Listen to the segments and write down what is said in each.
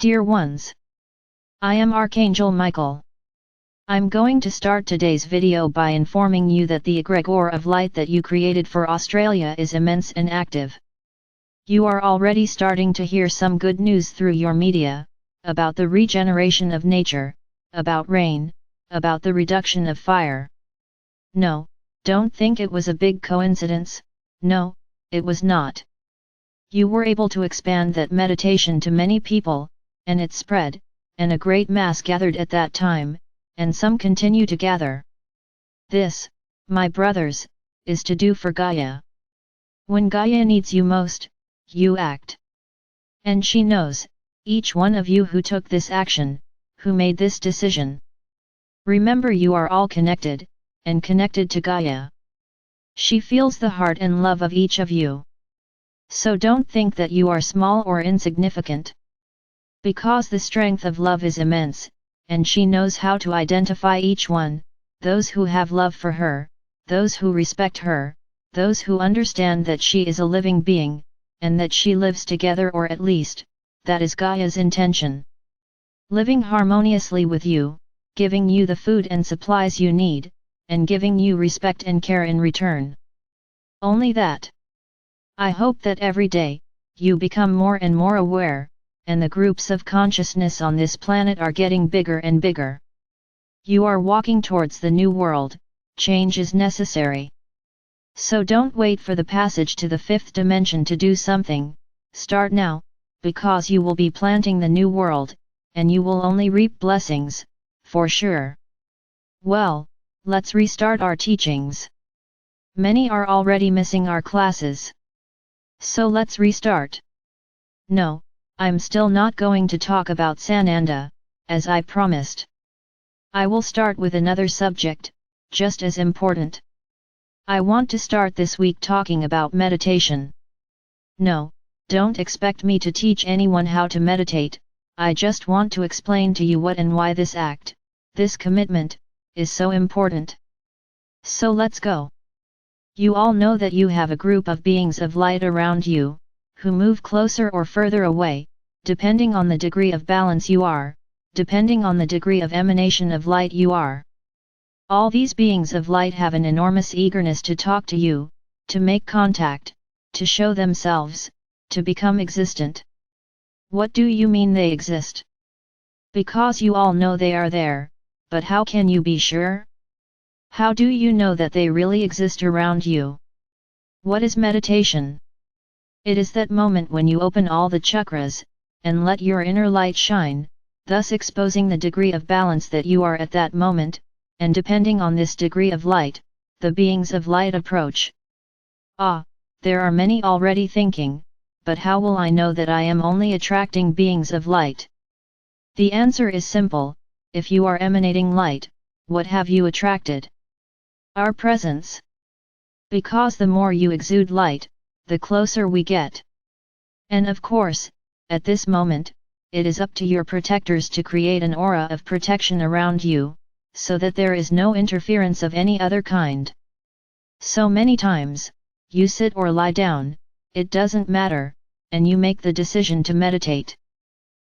Dear ones, I am Archangel Michael. I'm going to start today's video by informing you that the egregore of light that you created for Australia is immense and active. You are already starting to hear some good news through your media, about the regeneration of nature, about rain, about the reduction of fire. No, don't think it was a big coincidence, no, it was not. You were able to expand that meditation to many people, and it spread, and a great mass gathered at that time, and some continue to gather. This, my brothers, is to do for Gaia. When Gaia needs you most, you act. And she knows, each one of you who took this action, who made this decision. Remember, you are all connected, and connected to Gaia. She feels the heart and love of each of you. So don't think that you are small or insignificant. Because the strength of love is immense, and she knows how to identify each one, those who have love for her, those who respect her, those who understand that she is a living being, and that she lives together, or at least, that is Gaia's intention. Living harmoniously with you, giving you the food and supplies you need, and giving you respect and care in return. Only that. I hope that every day, you become more and more aware, and the groups of consciousness on this planet are getting bigger and bigger. You are walking towards the new world, change is necessary. So don't wait for the passage to the fifth dimension to do something, start now, because you will be planting the new world, and you will only reap blessings, for sure. Well, let's restart our teachings. Many are already missing our classes. So let's restart. No, I'm still not going to talk about Sananda, as I promised. I will start with another subject, just as important. I want to start this week talking about meditation. No, don't expect me to teach anyone how to meditate, I just want to explain to you what and why this act, this commitment, is so important. So let's go. You all know that you have a group of beings of light around you, who move closer or further away, depending on the degree of balance you are, depending on the degree of emanation of light you are. All these beings of light have an enormous eagerness to talk to you, to make contact, to show themselves, to become existent. What do you mean they exist? Because you all know they are there, but how can you be sure? How do you know that they really exist around you? What is meditation? It is that moment when you open all the chakras, and let your inner light shine, thus exposing the degree of balance that you are at that moment, and depending on this degree of light, the beings of light approach. Ah, there are many already thinking, but how will I know that I am only attracting beings of light? The answer is simple, if you are emanating light, what have you attracted? Our presence. Because the more you exude light, the closer we get. And of course, at this moment, it is up to your protectors to create an aura of protection around you, so that there is no interference of any other kind. So many times, you sit or lie down, it doesn't matter, and you make the decision to meditate.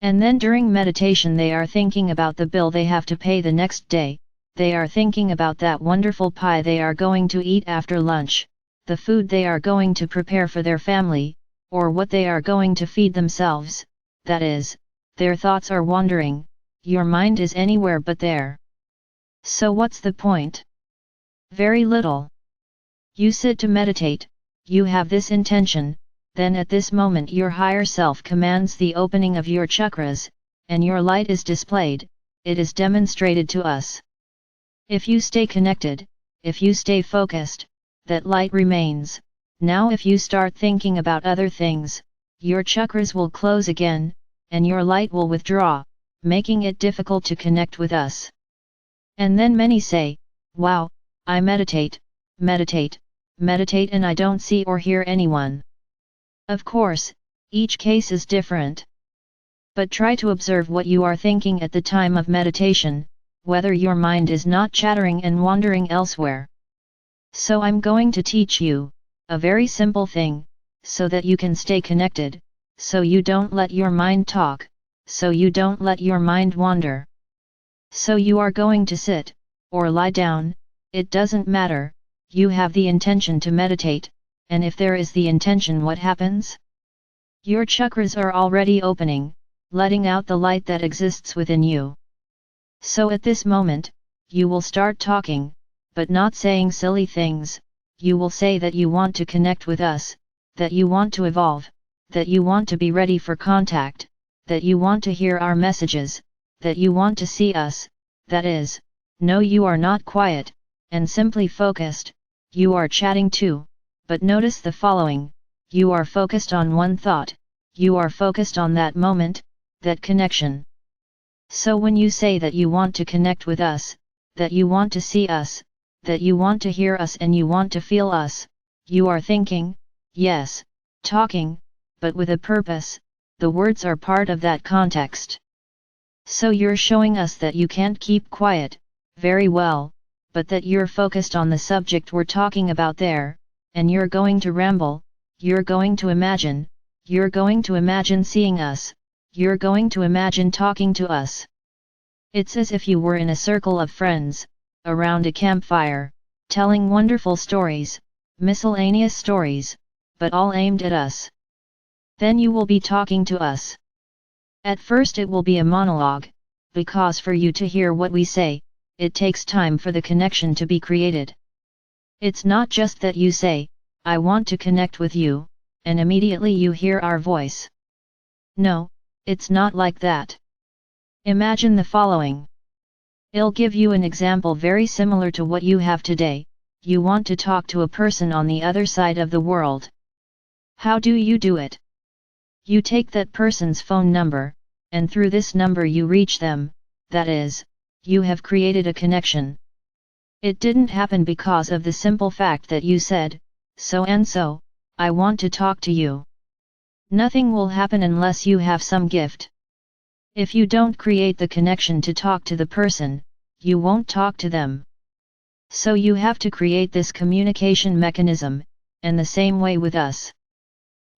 And then during meditation they are thinking about the bill they have to pay the next day, they are thinking about that wonderful pie they are going to eat after lunch, the food they are going to prepare for their family, or what they are going to feed themselves, that is, their thoughts are wandering, your mind is anywhere but there. So what's the point? Very little. You sit to meditate, you have this intention, then at this moment your higher self commands the opening of your chakras, and your light is displayed, it is demonstrated to us. If you stay connected, if you stay focused, that light remains. Now if you start thinking about other things, your chakras will close again, and your light will withdraw, making it difficult to connect with us. And then many say, wow, I meditate, meditate, meditate and I don't see or hear anyone. Of course, each case is different. But try to observe what you are thinking at the time of meditation, whether your mind is not chattering and wandering elsewhere. So I'm going to teach you a very simple thing, so that you can stay connected, so you don't let your mind talk, so you don't let your mind wander. So you are going to sit, or lie down, it doesn't matter, you have the intention to meditate, and if there is the intention, what happens? Your chakras are already opening, letting out the light that exists within you. So at this moment, you will start talking, but not saying silly things. You will say that you want to connect with us, that you want to evolve, that you want to be ready for contact, that you want to hear our messages, that you want to see us, that is, no, you are not quiet, and simply focused, you are chatting too, but notice the following, you are focused on one thought, you are focused on that moment, that connection. So when you say that you want to connect with us, that you want to see us, that you want to hear us and you want to feel us, you are thinking, yes, talking, but with a purpose, the words are part of that context. So you're showing us that you can't keep quiet, very well, but that you're focused on the subject we're talking about there, and you're going to ramble, you're going to imagine seeing us, you're going to imagine talking to us. It's as if you were in a circle of friends, around a campfire, telling wonderful stories, miscellaneous stories, but all aimed at us. Then you will be talking to us. At first it will be a monologue, because for you to hear what we say, it takes time for the connection to be created. It's not just that you say, I want to connect with you, and immediately you hear our voice. No, it's not like that. Imagine the following. I'll give you an example very similar to what you have today. You want to talk to a person on the other side of the world. How do you do it? You take that person's phone number, and through this number you reach them, that is, you have created a connection. It didn't happen because of the simple fact that you said, so and so, I want to talk to you. Nothing will happen unless you have some gift. If you don't create the connection to talk to the person, you won't talk to them. So you have to create this communication mechanism, and the same way with us.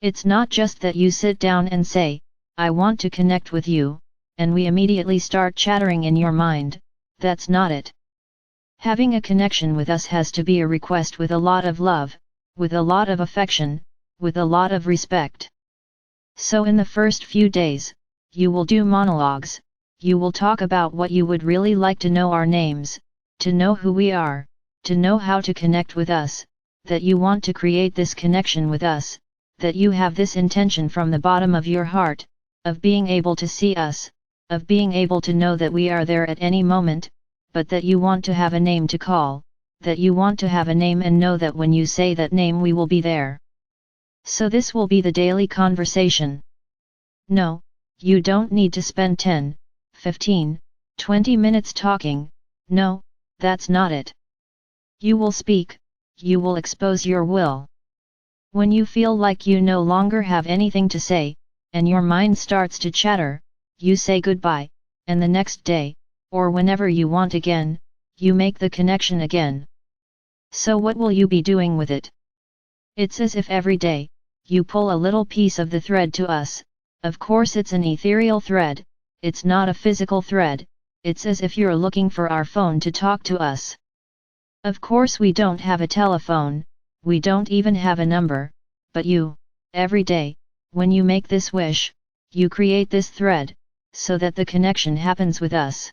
It's not just that you sit down and say, I want to connect with you, and we immediately start chattering in your mind, that's not it. Having a connection with us has to be a request with a lot of love, with a lot of affection, with a lot of respect. So in the first few days, you will do monologues, you will talk about what you would really like to know our names, to know who we are, to know how to connect with us, that you want to create this connection with us, that you have this intention from the bottom of your heart, of being able to see us, of being able to know that we are there at any moment, but that you want to have a name to call, that you want to have a name and know that when you say that name we will be there. So this will be the daily conversation. No, you don't need to spend 10, 15, 20 minutes talking, no, that's not it. You will speak, you will expose your will. When you feel like you no longer have anything to say, and your mind starts to chatter, you say goodbye, and the next day, or whenever you want again, you make the connection again. So what will you be doing with it? It's as if every day, you pull a little piece of the thread to us. Of course it's an ethereal thread, it's not a physical thread, it's as if you're looking for our phone to talk to us. Of course we don't have a telephone, we don't even have a number, but you, every day, when you make this wish, you create this thread, so that the connection happens with us.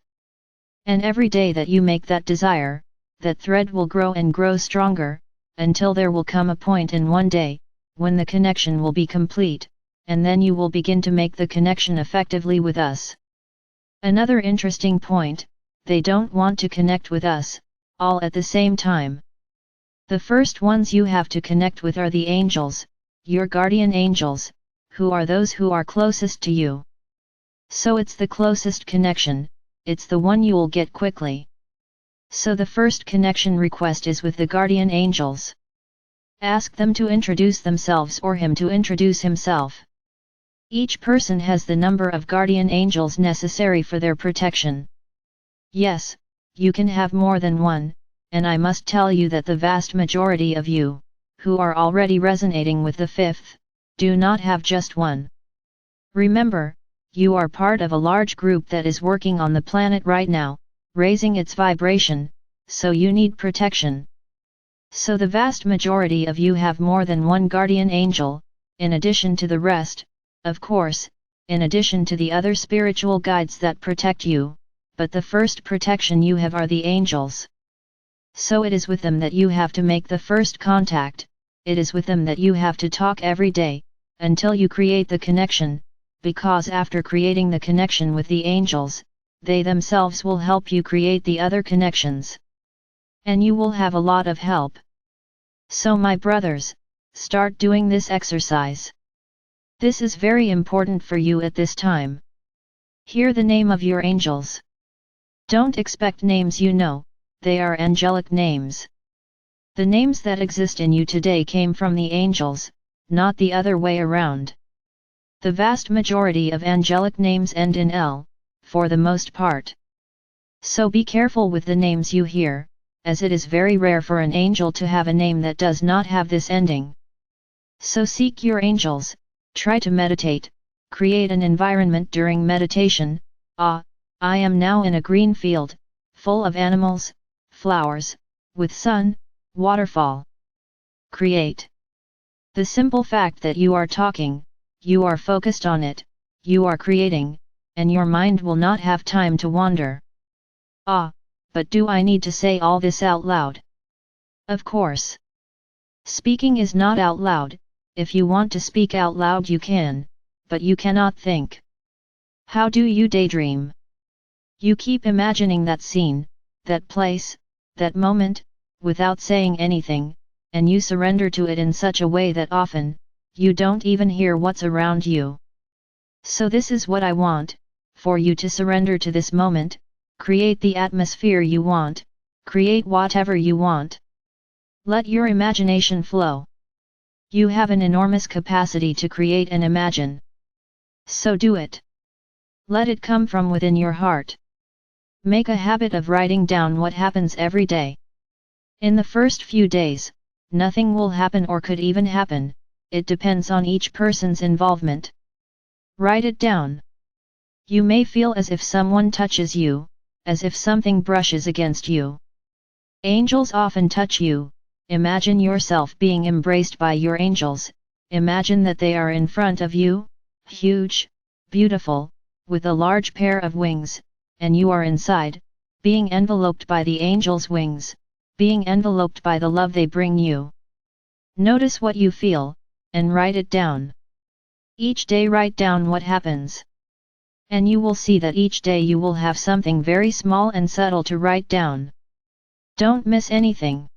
And every day that you make that desire, that thread will grow and grow stronger, until there will come a point in one day, when the connection will be complete, and then you will begin to make the connection effectively with us. Another interesting point, they don't want to connect with us, all at the same time. The first ones you have to connect with are the angels, your guardian angels, who are those who are closest to you. So it's the closest connection, it's the one you'll get quickly. So the first connection request is with the guardian angels. Ask them to introduce themselves or him to introduce himself. Each person has the number of guardian angels necessary for their protection. Yes, you can have more than one, and I must tell you that the vast majority of you, who are already resonating with the fifth, do not have just one. Remember, you are part of a large group that is working on the planet right now, raising its vibration, so you need protection. So the vast majority of you have more than one guardian angel, in addition to the rest, of course, in addition to the other spiritual guides that protect you, but the first protection you have are the angels. So it is with them that you have to make the first contact, it is with them that you have to talk every day, until you create the connection, because after creating the connection with the angels, they themselves will help you create the other connections. And you will have a lot of help. So my brothers, start doing this exercise. This is very important for you at this time. Hear the name of your angels. Don't expect names you know, they are angelic names. The names that exist in you today came from the angels, not the other way around. The vast majority of angelic names end in L, for the most part. So be careful with the names you hear, as it is very rare for an angel to have a name that does not have this ending. So seek your angels, try to meditate, create an environment during meditation. I am now in a green field, full of animals, flowers, with sun, waterfall. Create. The simple fact that you are talking, you are focused on it, you are creating, and your mind will not have time to wander. But do I need to say all this out loud? Of course. Speaking is not out loud. If you want to speak out loud you can, but you cannot think. How do you daydream? You keep imagining that scene, that place, that moment, without saying anything, and you surrender to it in such a way that often, you don't even hear what's around you. So this is what I want, for you to surrender to this moment, create the atmosphere you want, create whatever you want. Let your imagination flow. You have an enormous capacity to create and imagine. So do it. Let it come from within your heart. Make a habit of writing down what happens every day. In the first few days, nothing will happen or could even happen, it depends on each person's involvement. Write it down. You may feel as if someone touches you, as if something brushes against you. Angels often touch you. Imagine yourself being embraced by your angels, imagine that they are in front of you, huge, beautiful, with a large pair of wings, and you are inside, being enveloped by the angels' wings, being enveloped by the love they bring you. Notice what you feel, and write it down. Each day write down what happens. And you will see that each day you will have something very small and subtle to write down. Don't miss anything.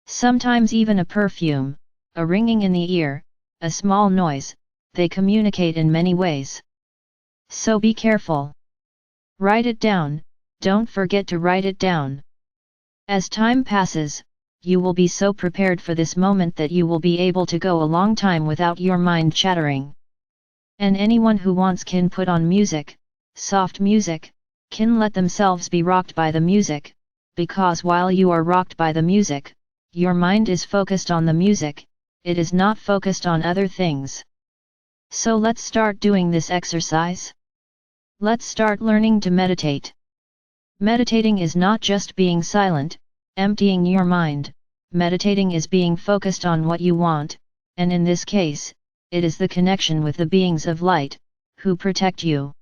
Sometimes even a perfume, a ringing in the ear, a small noise, they communicate in many ways. So be careful. Write it down, don't forget to write it down. As time passes, you will be so prepared for this moment that you will be able to go a long time without your mind chattering. And anyone who wants can put on music, soft music, can let themselves be rocked by the music, because while you are rocked by the music, your mind is focused on the music, it is not focused on other things. So let's start doing this exercise. Let's start learning to meditate. Meditating is not just being silent, emptying your mind, meditating is being focused on what you want, and in this case, it is the connection with the beings of light, who protect you.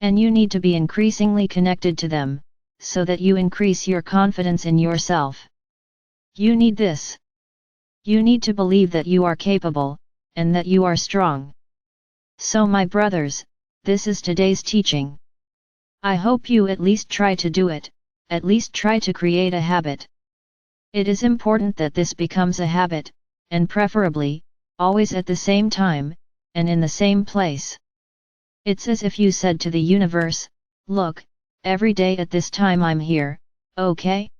And you need to be increasingly connected to them, so that you increase your confidence in yourself. You need this. You need to believe that you are capable, and that you are strong. So my brothers, this is today's teaching. I hope you at least try to do it, at least try to create a habit. It is important that this becomes a habit, and preferably, always at the same time, and in the same place. It's as if you said to the universe, look, every day at this time I'm here, okay?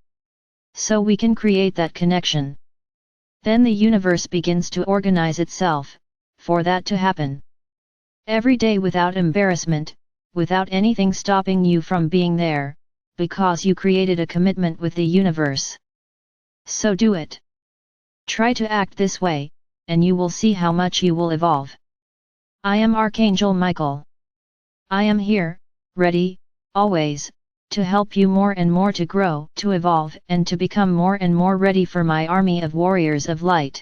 So we can create that connection. Then the universe begins to organize itself, for that to happen. Every day without embarrassment, without anything stopping you from being there, because you created a commitment with the universe. So do it. Try to act this way, and you will see how much you will evolve. I am Archangel Michael. I am here, ready, always, to help you more and more to grow, to evolve and to become more and more ready for my army of warriors of light.